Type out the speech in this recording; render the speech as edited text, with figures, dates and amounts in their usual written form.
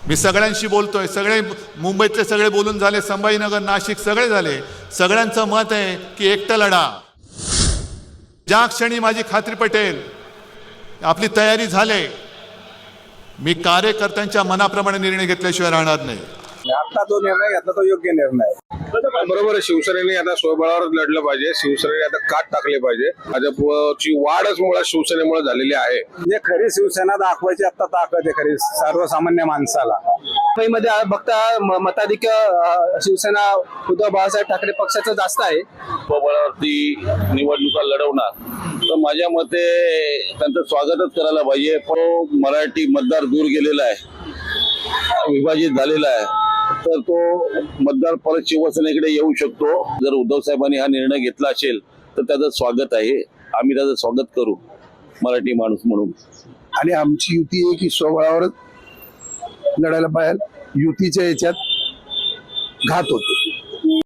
मी सगळ्यांशी बोलतोय, सगळे मुंबईतले सगळे बोलून झाले, संभाजीनगर, नाशिक सगळे झाले, सगळ्यांचं मत आहे की एकटं लढा. ज्या क्षणी माझी खात्री पटेल आपली तयारी झाले, मी कार्यकर्त्यांच्या मनाप्रमाणे निर्णय घेतल्याशिवाय राहणार नाही. आता जो निर्णय घेतला तो योग्य निर्णय. बरोबर आहे, शिवसेनेने आता स्वबळावर लढलं पाहिजे. शिवसेनेने आता काट टाकले पाहिजे. भाजपची वाढच मुळात शिवसेनेमुळे झालेली आहे. जे खरी शिवसेना दाखवायची आता ताकद आहे खरी सर्वसामान्य माणसाला. मुंबईमध्ये बघता मताधिक्य शिवसेना उद्धव बाळासाहेब ठाकरे पक्षाचं जास्त आहे. स्वबळावरती निवडणुका लढवणार तर माझ्या मते त्यांचं स्वागतच करायला पाहिजे. पण मराठी मतदार दूर गेलेला आहे, विभाजित झालेला आहे, तर तो मतदार परत शिवसेनेकडे येऊ शकतो. जर उद्धव साहेबांनी हा निर्णय घेतला असेल तर त्याचं स्वागत आहे. आम्ही त्याचं स्वागत करू मराठी माणूस म्हणून. आणि आमची युती आहे की स्वबळावरच लढायला पाहिजे. युतीच्या याच्यात घात होतो.